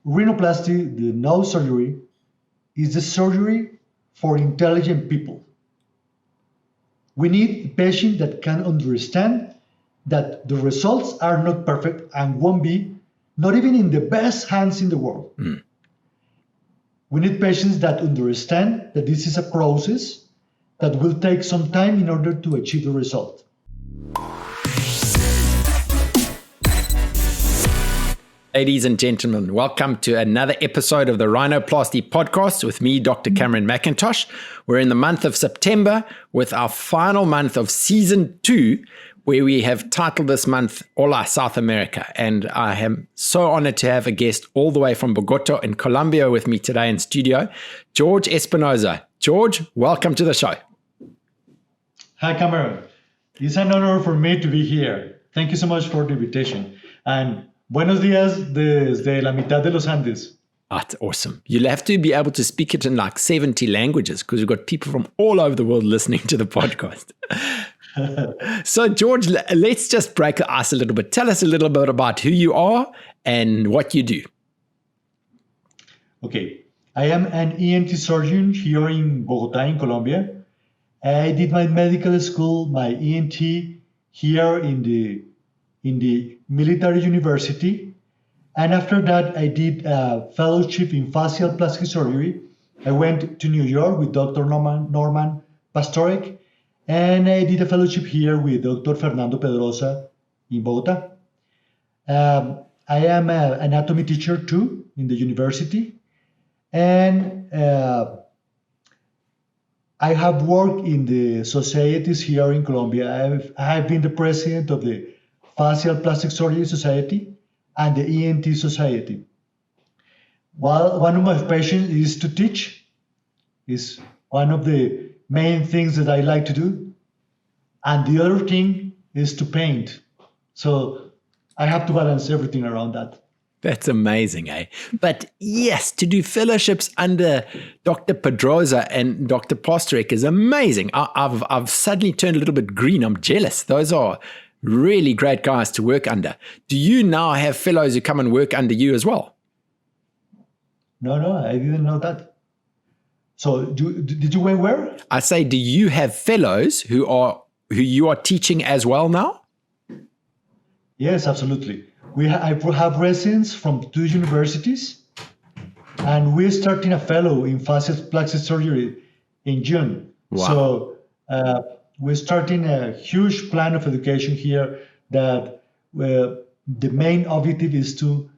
Rhinoplasty, the nose surgery, is the surgery for intelligent people. We need a patient that can understand that the results are not perfect and won't be, not even in the best hands in the world. We need patients that understand that this is a process that will take some time in order to achieve the result. Ladies and gentlemen, welcome to another episode of the Rhinoplasty podcast with me, Dr. Cameron McIntosh. We're in the month of September with our final month of season 2, where we have titled this month Hola South America. And I am so honored to have a guest all the way from Bogota in Colombia with me today in studio, Jorge Espinosa. George, welcome to the show. Hi, Cameron. It's an honor for me to be here. Thank you so much for the invitation. And buenos días desde la mitad de los Andes. That's awesome. You'll have to be able to speak it in like 70 languages because we've got people from all over the world listening to the podcast. So, George, let's just break the ice a little bit. Tell us a little bit about who you are and what you do. Okay. I am an ENT surgeon here in Bogota, in Colombia. I did my medical school, my ENT, here in the military university. And after that, I did a fellowship in facial plastic surgery. I went to New York with Dr. Norman Pastorek, and I did a fellowship here with Dr. Fernando Pedrosa in Bogota. I am an anatomy teacher too in the university. And I have worked in the societies here in Colombia. I have been the president of the Facial Plastic Surgery Society and the ENT Society. While one of my passions is to teach, is one of the main things that I like to do. And the other thing is to paint. So I have to balance everything around that. That's amazing, eh? But yes, to do fellowships under Dr. Pedrosa and Dr. Pastorek is amazing. I've suddenly turned a little bit green. I'm jealous. Those are really great guys to work under. Do you now have fellows who come and work under you as well? No, I didn't know that. So did you went where? I say, do you have fellows who you are teaching as well now? Yes, absolutely. I have residents from 2 universities, and we're starting a fellow in facial plastic surgery in June. Wow. So we're starting a huge plan of education here that the main objective is to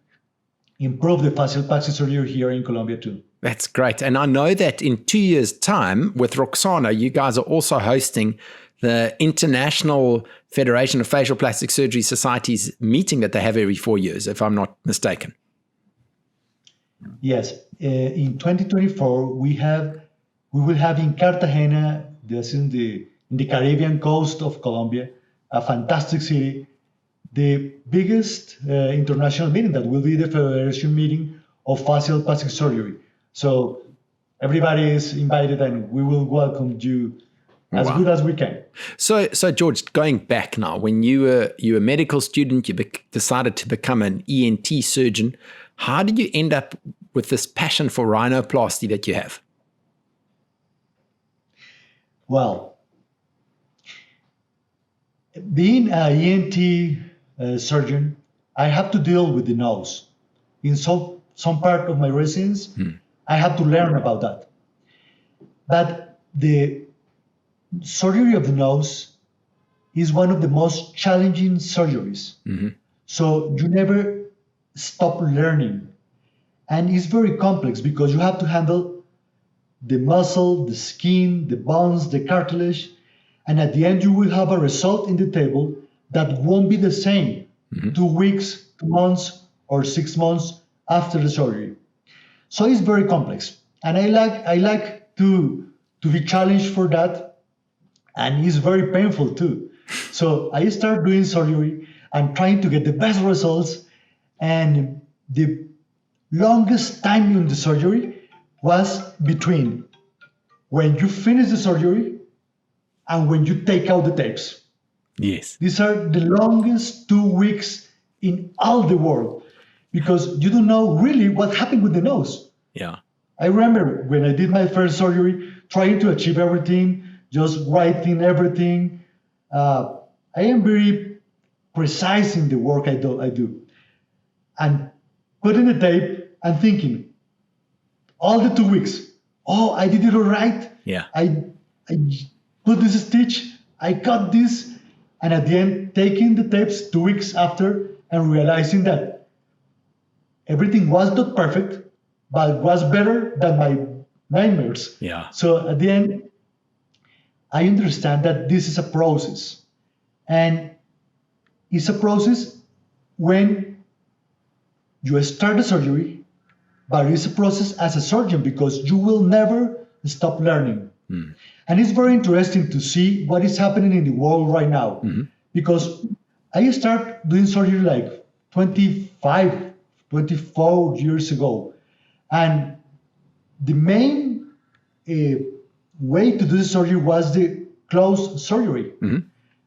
improve the facial plastic surgery here in Colombia too. That's great. And I know that in 2 years' time with Roxana, you guys are also hosting the International Federation of Facial Plastic Surgery Societies meeting that they have every 4 years, if I'm not mistaken. Yes. In 2024, we will have in Cartagena, this in the Caribbean coast of Colombia, a fantastic city, the biggest international meeting that will be the Federation meeting of facial plastic surgery. So everybody is invited, and we will welcome you as good as we can. So George, going back now, when you were a medical student, you decided to become an ENT surgeon. How did you end up with this passion for rhinoplasty that you have? Well, being an ENT surgeon, I have to deal with the nose. In some part of my residence, I have to learn about that. But the surgery of the nose is one of the most challenging surgeries. Mm-hmm. So you never stop learning. And it's very complex because you have to handle the muscle, the skin, the bones, the cartilage. And at the end, you will have a result in the table that won't be the same 2 weeks, 2 months, or 6 months after the surgery. So it's very complex. And I like to be challenged for that. And it's very painful too. So I started doing surgery and trying to get the best results. And the longest time in the surgery was between when you finish the surgery and when you take out the tapes. Yes. These are the longest 2 weeks in all the world because you don't know really what happened with the nose. Yeah. I remember when I did my first surgery, trying to achieve everything, just writing everything. I am very precise in the work I do. And putting the tape and thinking, all the 2 weeks, oh, I did it all right. Yeah. I put this stitch, I got this. And at the end, taking the tapes 2 weeks after and realizing that everything was not perfect, but was better than my nightmares. Yeah. So at the end, I understand that this is a process. And it's a process when you start the surgery, but it's a process as a surgeon because you will never stop learning. And it's very interesting to see what is happening in the world right now. Because I started doing surgery like 25, 24 years ago. And the main way to do the surgery was the closed surgery.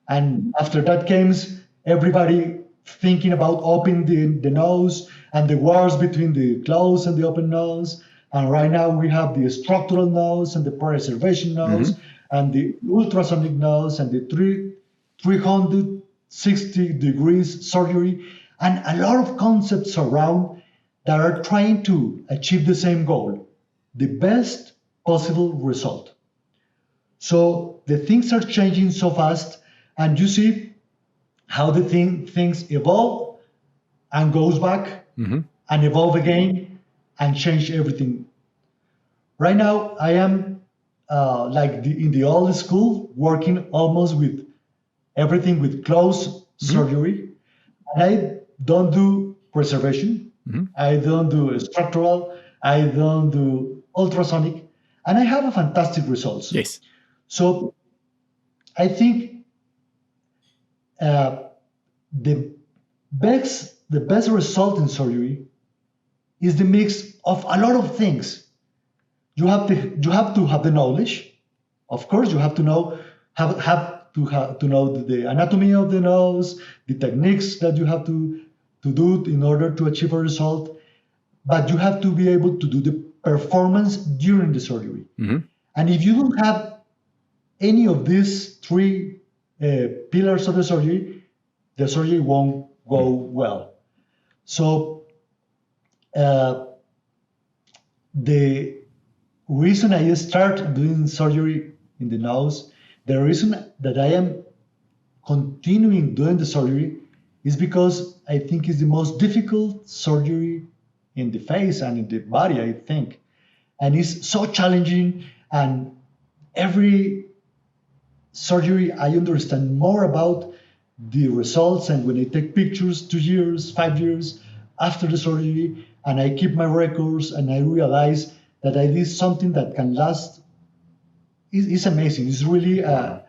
And after that came everybody thinking about opening the nose and the wars between the closed and the open nose. And right now we have the structural nose and the preservation nose and the ultrasonic nose and the 360 degrees surgery and a lot of concepts around that are trying to achieve the same goal, the best possible result. So the things are changing so fast, and you see how the things evolve and goes back and evolve again and change everything. Right now, I am in the old school, working almost with everything with closed surgery. And I don't do preservation. I don't do structural. I don't do ultrasonic. And I have a fantastic results. Yes. So I think the best result in surgery is the mix of a lot of things. You have to have the knowledge. Of course, you have to know to know the anatomy of the nose, the techniques that you have to do in order to achieve a result. But you have to be able to do the performance during the surgery. And if you don't have any of these three pillars of the surgery won't go well. So the reason I start doing surgery in the nose, the reason that I am continuing doing the surgery is because I think it's the most difficult surgery in the face and in the body, I think. And it's so challenging, and every surgery I understand more about the results, and when I take pictures 2 years, 5 years after the surgery, and I keep my records, and I realize that I did something that can last, it's amazing. It's really a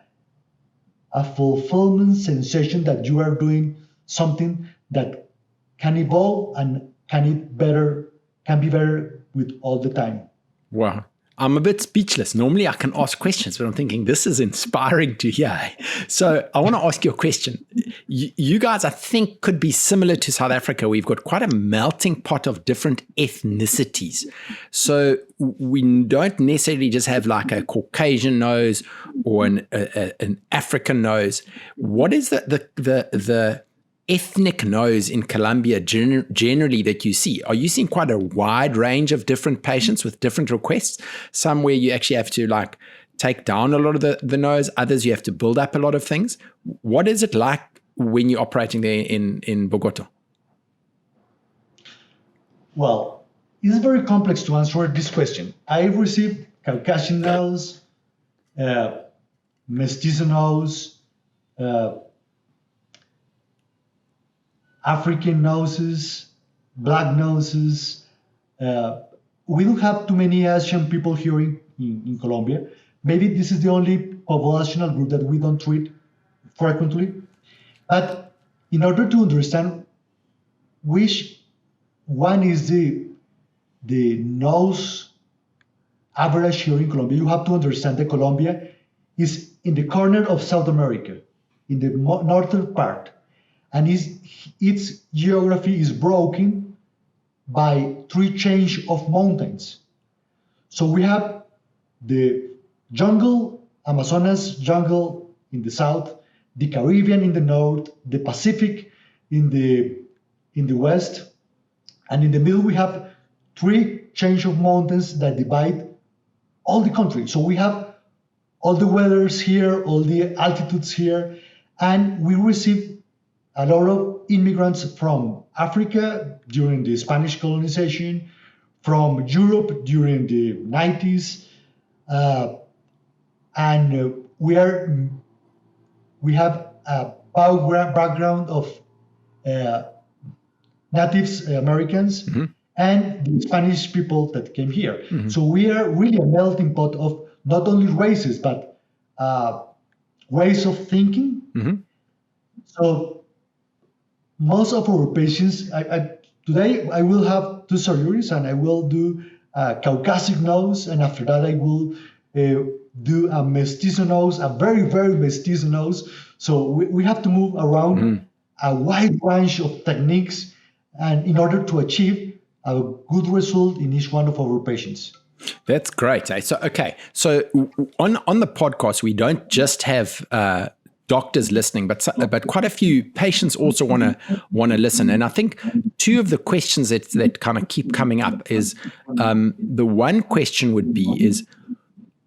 fulfillment sensation that you are doing something that can evolve and can be better with all the time. Wow. I'm a bit speechless. Normally I can ask questions, but I'm thinking this is inspiring to hear. So I want to ask you a question. You guys, I think, could be similar to South Africa. We've got quite a melting pot of different ethnicities. So we don't necessarily just have like a Caucasian nose or an African nose. What is the ethnic nose in Colombia generally that you see? Are you seeing quite a wide range of different patients with different requests? Some where you actually have to like take down a lot of the nose, others you have to build up a lot of things. What is it like when you're operating there in Bogota? Well, it's very complex to answer this question. I received Caucasian nose, mestizo nose, African noses, black noses. We don't have too many Asian people here in Colombia. Maybe this is the only populational group that we don't treat frequently. But in order to understand which one is the nose average here in Colombia, you have to understand that Colombia is in the corner of South America, in the northern part. And its geography is broken by three change of mountains. So we have the jungle, Amazonas jungle in the south, the Caribbean in the north, the Pacific in the west, and in the middle we have three change of mountains that divide all the country. So we have all the weathers here, all the altitudes here, and we receive a lot of immigrants from Africa during the Spanish colonization, from Europe during the 90s, and we have a background of natives Americans and the Spanish people that came here. So we are really a melting pot of not only races, but ways of thinking. So most of our patients, today I will have 2 surgeries, and I will do a Caucasic nose, and after that I will do a mestizo nose, a very, very mestizo nose. So we have to move around a wide range of techniques, and in order to achieve a good result in each one of our patients. That's great. So on the podcast, we don't just have doctors listening, but quite a few patients also want to listen. And I think 2 of the questions that kind of keep coming up is the one question would be is,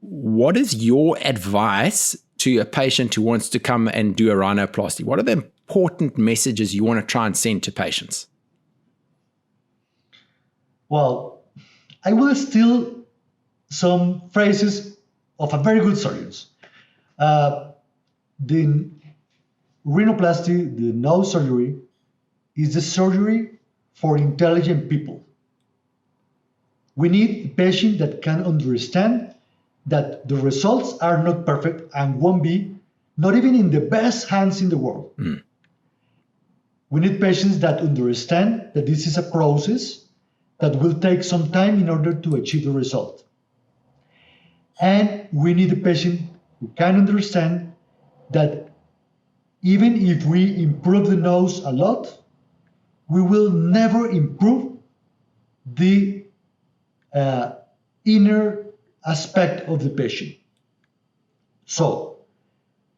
what is your advice to a patient who wants to come and do a rhinoplasty? What are the important messages you want to try and send to patients? Well, I will steal some phrases of a very good surgeons. The rhinoplasty, the nose surgery, is the surgery for intelligent people. We need a patient that can understand that the results are not perfect and won't be, not even in the best hands in the world. We need patients that understand that this is a process that will take some time in order to achieve the result. And we need a patient who can understand that even if we improve the nose a lot, we will never improve the inner aspect of the patient. So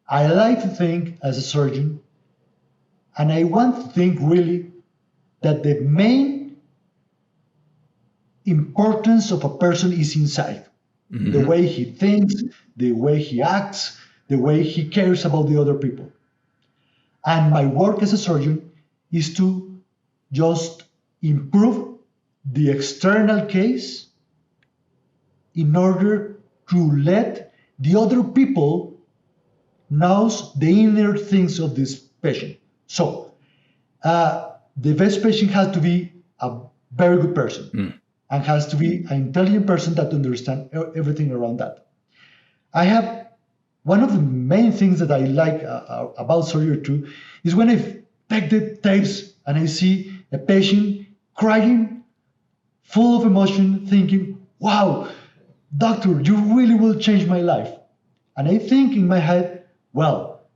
I like to think as a surgeon, and I want to think really that the main importance of a person is inside. The way he thinks, the way he acts, the way he cares about the other people. And my work as a surgeon is to just improve the external case in order to let the other people know the inner things of this patient. So the best patient has to be a very good person and has to be an intelligent person that understands everything around that. I have one of the main things that I like about surgery too is when I take the tapes and I see a patient crying, full of emotion, thinking, wow, doctor, you really will change my life. And I think in my head, well,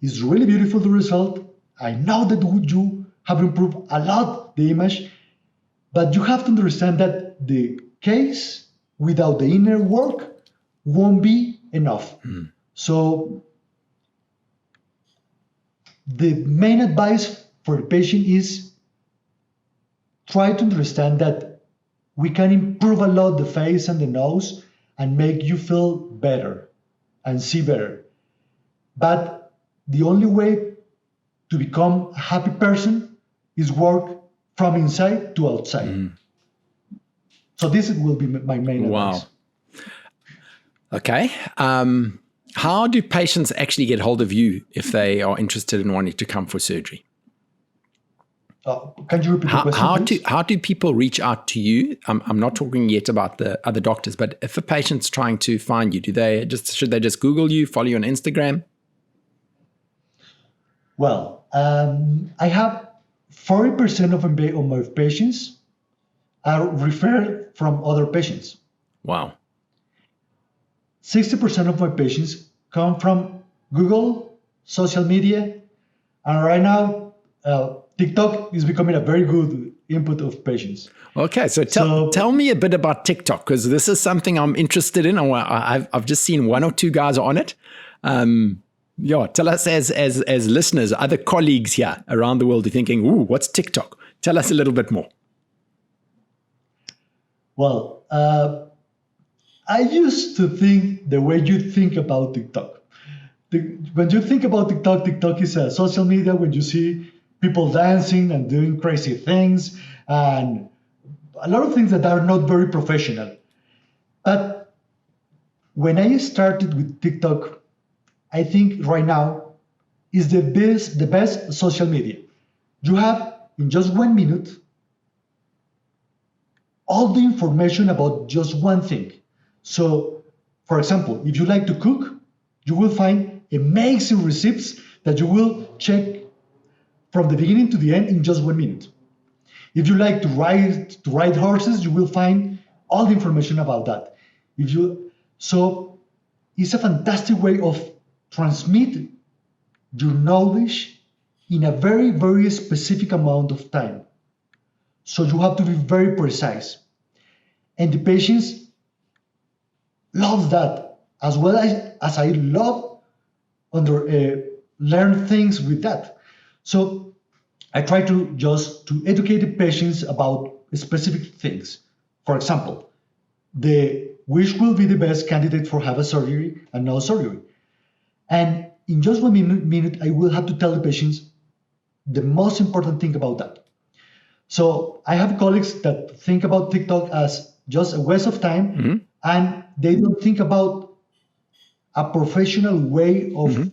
it's really beautiful, the result. I know that you have improved a lot the image, but you have to understand that the case without the inner work won't be enough. So the main advice for the patient is try to understand that we can improve a lot the face and the nose and make you feel better and see better. But the only way to become a happy person is work from inside to outside. So this will be my main advice. Okay. How do patients actually get hold of you if they are interested in wanting to come for surgery? Can you repeat the question, how do people reach out to you? I'm not talking yet about the other doctors, but if a patient's trying to find you, should they just Google you, follow you on Instagram? Well, I have 40% of my patients are referred from other patients. Wow. 60% of my patients come from Google, social media, and right now TikTok is becoming a very good input of patients. Okay, so tell me a bit about TikTok, because this is something I'm interested in. I've just seen one or two guys on it. Tell us as listeners, other colleagues here around the world are thinking, ooh, what's TikTok? Tell us a little bit more. Well, I used to think the way you think about TikTok. When you think about TikTok, TikTok is a social media when you see people dancing and doing crazy things and a lot of things that are not very professional. But when I started with TikTok, I think right now is the best social media. You have in just 1 minute all the information about just one thing. So, for example, if you like to cook, you will find amazing recipes that you will check from the beginning to the end in just 1 minute. If you like to ride horses, you will find all the information about that. So it's a fantastic way of transmit your knowledge in a very, very specific amount of time. So you have to be very precise. And the patients love that, as well as I love learn things with that. So I try to educate the patients about specific things. For example, which will be the best candidate for have a surgery and no surgery. And in just 1 minute, I will have to tell the patients the most important thing about that. So I have colleagues that think about TikTok as just a waste of time, and they don't think about a professional way of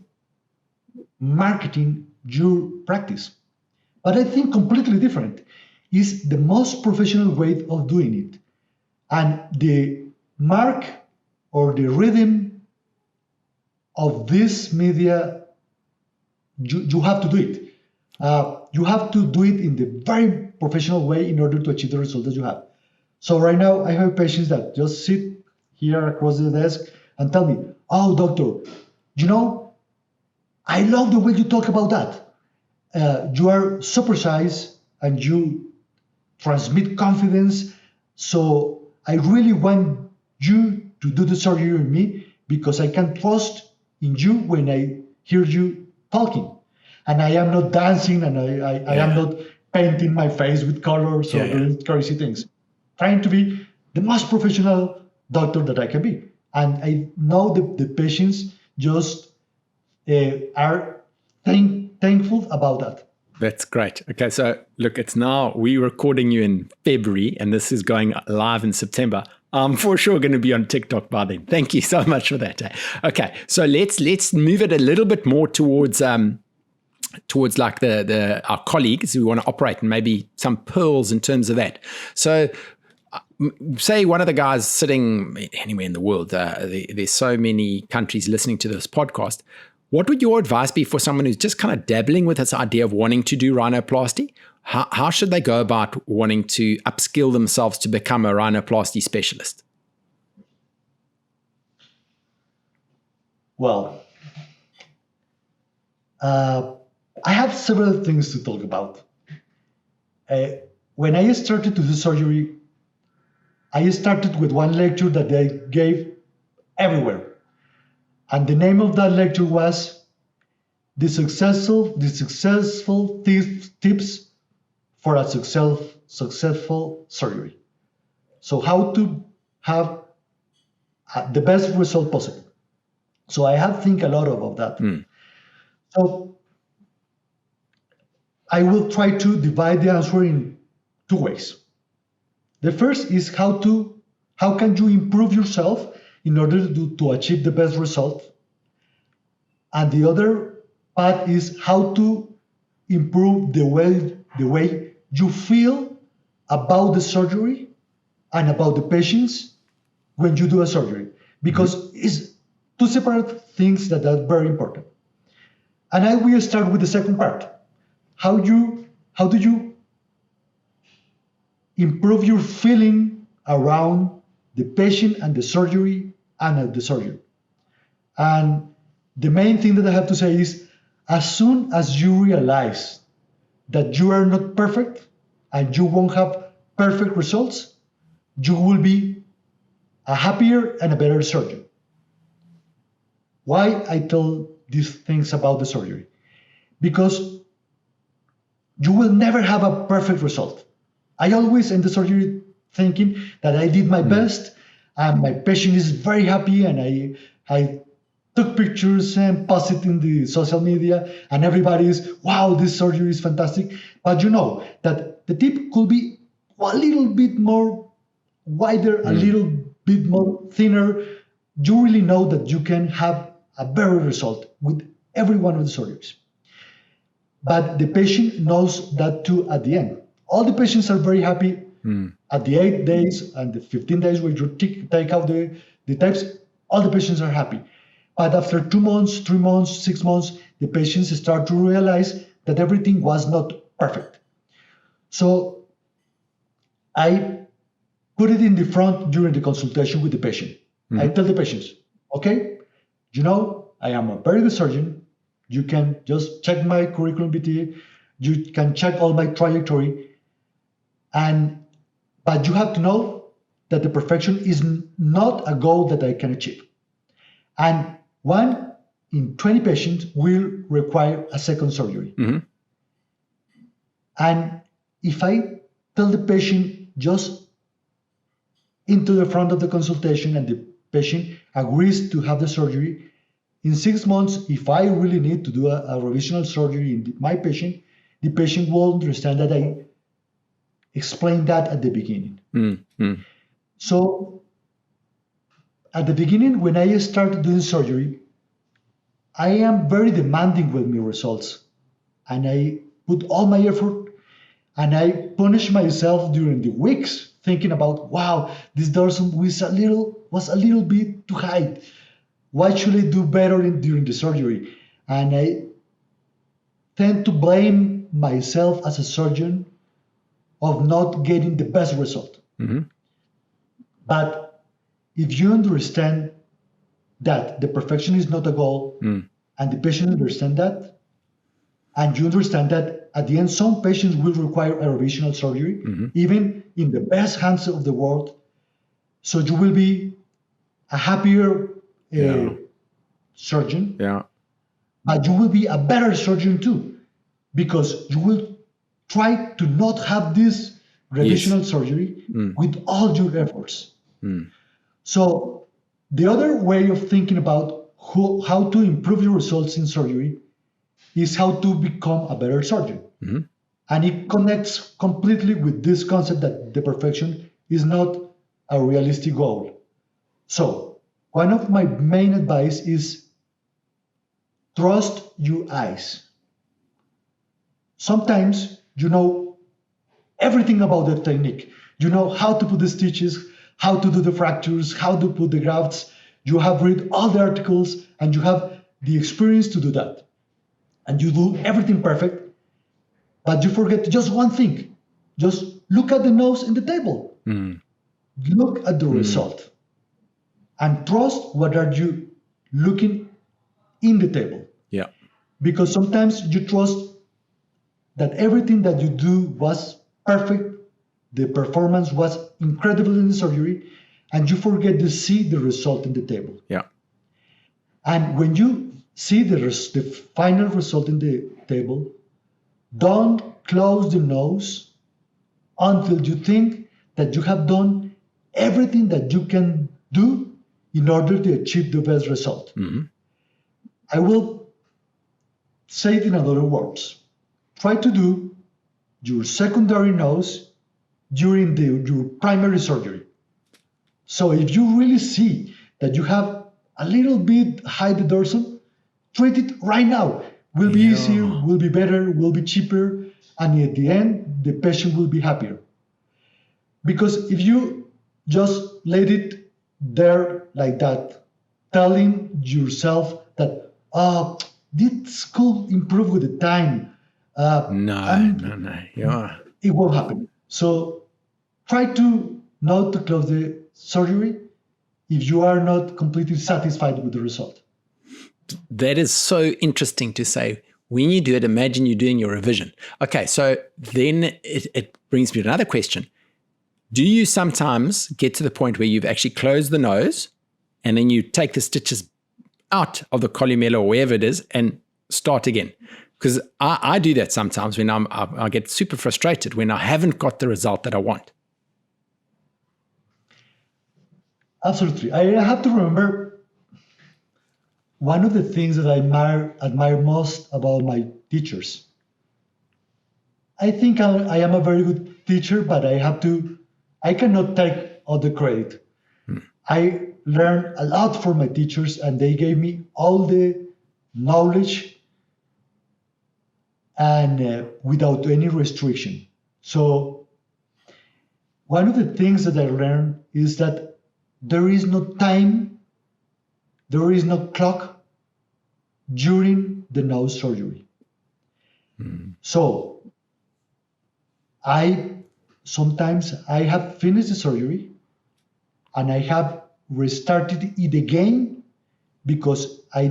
marketing your practice. But I think completely different is the most professional way of doing it. And the mark or the rhythm of this media, you have to do it. You have to do it in the very professional way in order to achieve the result that you have. So right now, I have patients that just sit here across the desk and tell me, oh, doctor, I love the way you talk about that. You are so precise and you transmit confidence. So I really want you to do the surgery on me because I can trust in you when I hear you talking. And I am not dancing and I am not painting my face with colors or doing crazy things. Trying to be the most professional doctor that I can be. And I know the patients just are thankful about that. That's great. Okay, so look, we're recording you in February and this is going live in September. I'm for sure going to be on TikTok by then. Thank you so much for that. Okay, so let's move it a little bit more towards like our colleagues who want to operate and maybe some pearls in terms of that. So say one of the guys sitting anywhere in the world, there's so many countries listening to this podcast. What would your advice be for someone who's just kind of dabbling with this idea of wanting to do rhinoplasty? How should they go about wanting to upskill themselves to become a rhinoplasty specialist? Well, I have several things to talk about. When I started to do surgery, I started with one lecture that they gave everywhere. And the name of that lecture was the successful tips for a successful surgery. So how to have the best result possible. So I have think a lot about that. So I will try to divide the answer in two ways. The first is how can you improve yourself in order to achieve the best result. And the other part is how to improve the way you feel about the surgery and about the patients when you do a surgery. Because it's two separate things that are very important. And I will start with the second part. How do you improve your feeling around the patient and the surgery and the surgeon? And the main thing that I have to say is, as soon as you realize that you are not perfect and you won't have perfect results, you will be a happier and a better surgeon. Why I tell these things about the surgery? Because you will never have a perfect result. I always end the surgery thinking that I did my best and my patient is very happy, and I took pictures and posted in the social media, and everybody is, wow, this surgery is fantastic. But you know that the tip could be a little bit more wider, a little bit more thinner. You really know that you can have a better result with every one of the surgeries. But the patient knows that too at the end. All the patients are very happy at the 8 days and the 15 days where you take out the types. All the patients are happy. But after 2 months, 3 months, 6 months, the patients start to realize that everything was not perfect. So I put it in the front during the consultation with the patient. I tell the patients, okay, you know, I am a very good surgeon. You can just check my curriculum vitae. You can check all my trajectory. But you have to know that the perfection is not a goal that I can achieve. And 1 in 20 patients will require a second surgery. And if I tell the patient just into the front of the consultation and the patient agrees to have the surgery, in 6 months, if I really need to do a revisional surgery in my patient, the patient will understand that I explained that at the beginning. So at the beginning, when I started doing surgery, I am very demanding with my results, and I put all my effort, and I punish myself during the weeks thinking about, wow, this dorsum was a little bit too high. Why should I do better during the surgery? And I tend to blame myself as a surgeon of not getting the best result. But if you understand that the perfection is not a goal, and the patient understands that, and you understand that at the end, some patients will require a revisional surgery, even in the best hands of the world. So you will be a happier surgeon, but you will be a better surgeon too, because you will try to not have this revisional surgery with all your efforts. So the other way of thinking about how to improve your results in surgery is how to become a better surgeon. And it connects completely with this concept that the perfection is not a realistic goal. So one of my main advice is trust your eyes. Sometimes you know everything about the technique. You know how to put the stitches, how to do the fractures, how to put the grafts. You have read all the articles and you have the experience to do that. And you do everything perfect, but you forget just one thing. Just look at the nose in the table. Look at the result. And trust what are you looking in the table. Because sometimes you trust that everything that you do was perfect, the performance was incredible in the surgery, and you forget to see the result in the table. And when you see the final result in the table, don't close the nose until you think that you have done everything that you can do in order to achieve the best result. I will say it in other words. Try to do your secondary nose during your primary surgery. So if you really see that you have a little bit high the dorsum, treat it right now. Will be easier, will be better, will be cheaper, and at the end, the patient will be happier. Because if you just let it there like that, telling yourself that, this could improve with the time. It won't happen. So try to not to close the surgery if you are not completely satisfied with the result. That is so interesting to say. when you do it, imagine you're doing your revision. Okay, so then it brings me to another question. Do you sometimes get to the point where you've actually closed the nose and then you take the stitches out of the columella or wherever it is and start again? Because I do that sometimes when I get super frustrated when I haven't got the result that I want. Absolutely. I have to remember one of the things that I admire most about my teachers. I think I am a very good teacher, but I cannot take all the credit. I learned a lot from my teachers, and they gave me all the knowledge and without any restriction. So one of the things that I learned is that there is no time, there is no clock during the nose surgery. So sometimes I have finished the surgery and I have restarted it again because I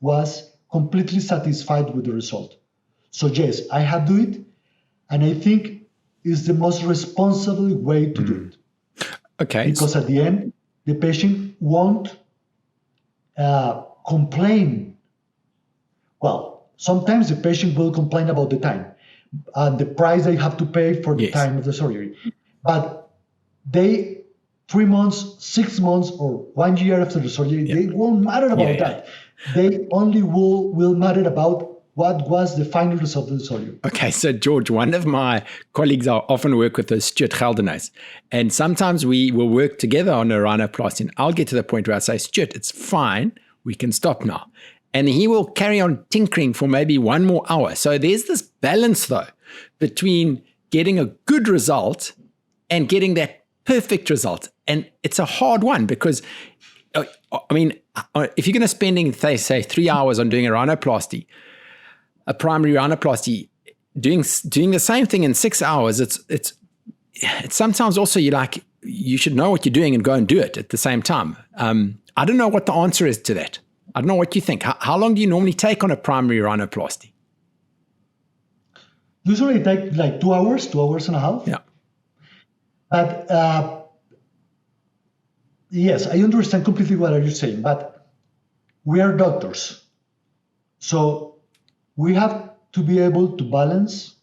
was completely satisfied with the result. So yes, I have do it, and I think it's the most responsible way to do it. Okay. Because at the end, the patient won't complain. Well, sometimes the patient will complain about the time and the price they have to pay for the time of the surgery. But 3 months, 6 months, or 1 year after the surgery, they won't matter about that. They only will matter about what was the final result of the surgery. Okay, so George, one of my colleagues I often work with is Stuart Geldenhuis. And sometimes we will work together on a rhinoplasty. And I'll get to the point where I say, Stuart, it's fine. We can stop now. And he will carry on tinkering for maybe 1 more hour. So there's this balance, though, between getting a good result and getting that perfect result. And it's a hard one because, I mean, if you're going to spend, say 3 hours on doing a rhinoplasty, a primary rhinoplasty, doing the same thing in 6 hours, it's sometimes also you should know what you're doing and go and do it at the same time. I don't know what the answer is to that. I don't know what you think. How long do you normally take on a primary rhinoplasty? Usually it takes like 2 hours, 2 hours and a half. Yeah. But yes, I understand completely what you're saying, but we are doctors. So we have to be able to balance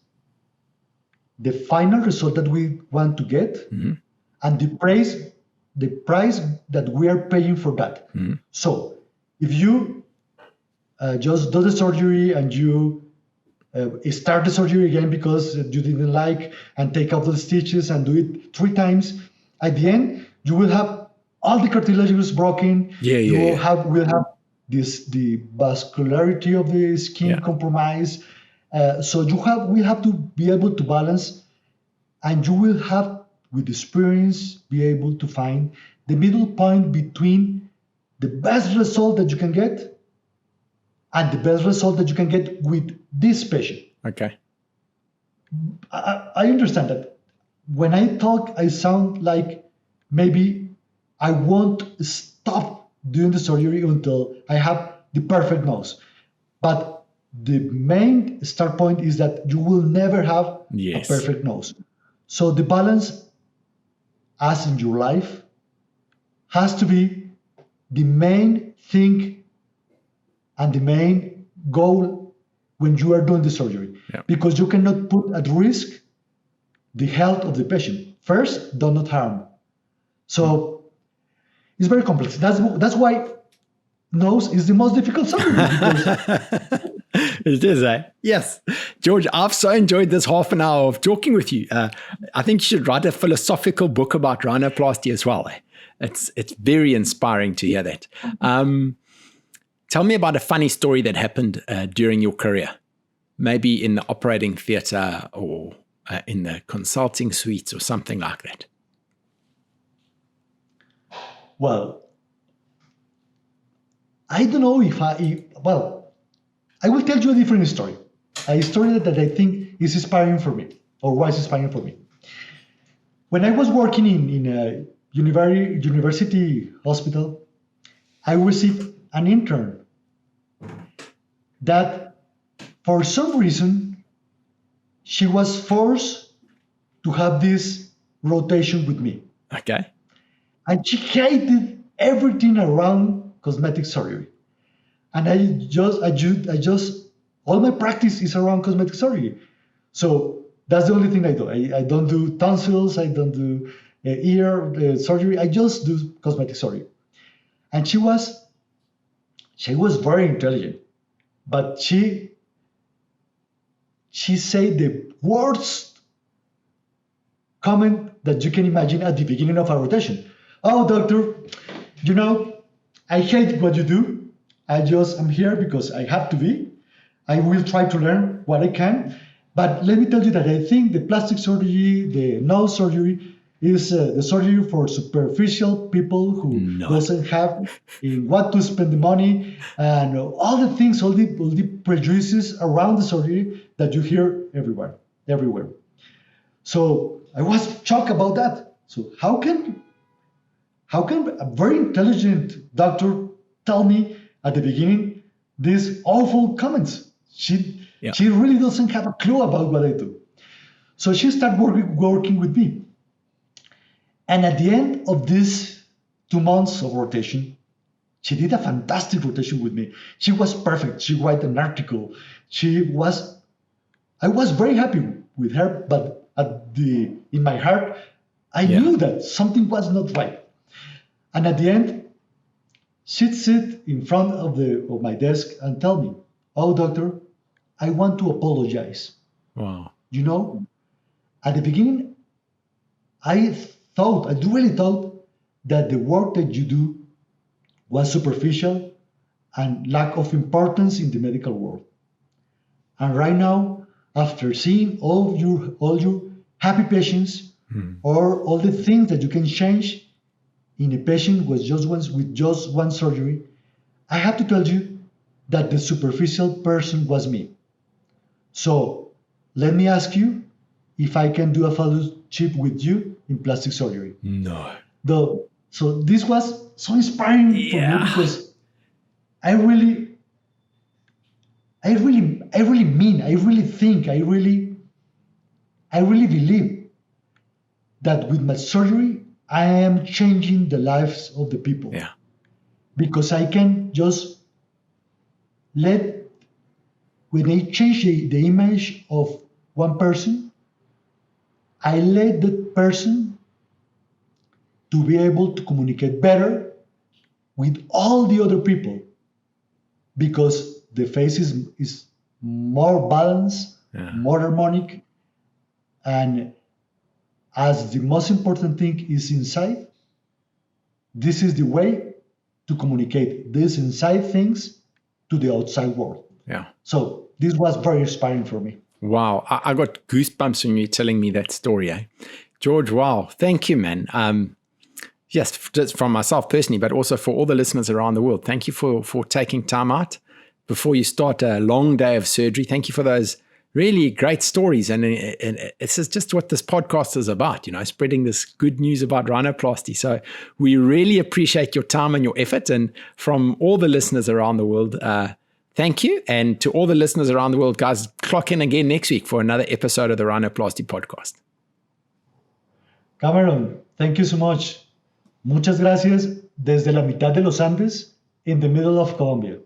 the final result that we want to get and the price that we are paying for that. So if you just do the surgery and you start the surgery again because you didn't like and take out the stitches and do it 3 times, at the end, you will have all the cartilages broken. We'll have the vascularity of the skin compromised. So we have to be able to balance, and you will have, with experience, be able to find the middle point between the best result that you can get and the best result that you can get with this patient. Okay. I understand that. When I talk, I sound like maybe I won't stop doing the surgery until I have the perfect nose. But the main start point is that you will never have a perfect nose. So the balance, as in your life, has to be the main thing and the main goal when you are doing the surgery. Because you cannot put at risk the health of the patient. First, do not harm. So it's very complex. That's why nose is the most difficult surgery. It is, eh? Yes. George, I've so enjoyed this half an hour of talking with you. I think you should write a philosophical book about rhinoplasty as well. It's very inspiring to hear that. Tell me about a funny story that happened during your career, maybe in the operating theatre or in the consulting suites or something like that. Well, I don't know if I will tell you a different story. A story that I think is inspiring for me, or was inspiring for me. When I was working in a university hospital, I received an intern that for some reason, she was forced to have this rotation with me. Okay. And she hated everything around cosmetic surgery. And I just, all my practice is around cosmetic surgery. So that's the only thing I do. I don't do tonsils. I don't do ear surgery. I just do cosmetic surgery. And she was very intelligent, but she said the worst comment that you can imagine at the beginning of a rotation. Oh, doctor, I hate what you do. I'm here because I have to be. I will try to learn what I can. But let me tell you that I think the plastic surgery, the nose surgery, is the surgery for superficial people who doesn't have in what to spend the money, and all the things, all the prejudices around the surgery that you hear everywhere. So I was shocked about that. So how can a very intelligent doctor tell me at the beginning these awful comments? She really doesn't have a clue about what I do. So she started working with me. And at the end of these 2 months of rotation, she did a fantastic rotation with me. She was perfect. She wrote an article. I was very happy with her, but in my heart, I knew that something was not right. And at the end, she'd sit in front of my desk and tell me, "Oh, doctor, I want to apologize." Wow. At the beginning, I really thought that the work that you do was superficial and lack of importance in the medical world. And right now, after seeing all your happy patients, or all the things that you can change in a patient with just one surgery, I have to tell you that the superficial person was me. So let me ask you if I can do a fellowship with you in plastic surgery. No. So this was so inspiring for me, because I really believe that with my surgery, I am changing the lives of the people. Yeah. Because I can just when I change the image of one person, I let that person to be able to communicate better with all the other people, because the face is more balanced, more harmonic, and as the most important thing is inside, this is the way to communicate these inside things to the outside world. Yeah. So this was very inspiring for me. Wow. I got goosebumps when you're telling me that story, eh? George, wow. Thank you, man. Yes, just from myself personally, but also for all the listeners around the world. Thank you for taking time out before you start a long day of surgery. Thank you for those really great stories. And it's just what this podcast is about, spreading this good news about rhinoplasty. So we really appreciate your time and your effort. And from all the listeners around the world, thank you. And to all the listeners around the world, guys, clock in again next week for another episode of the Rhinoplasty podcast. Cameron, thank you so much. Muchas gracias desde la mitad de los Andes, in the middle of Colombia.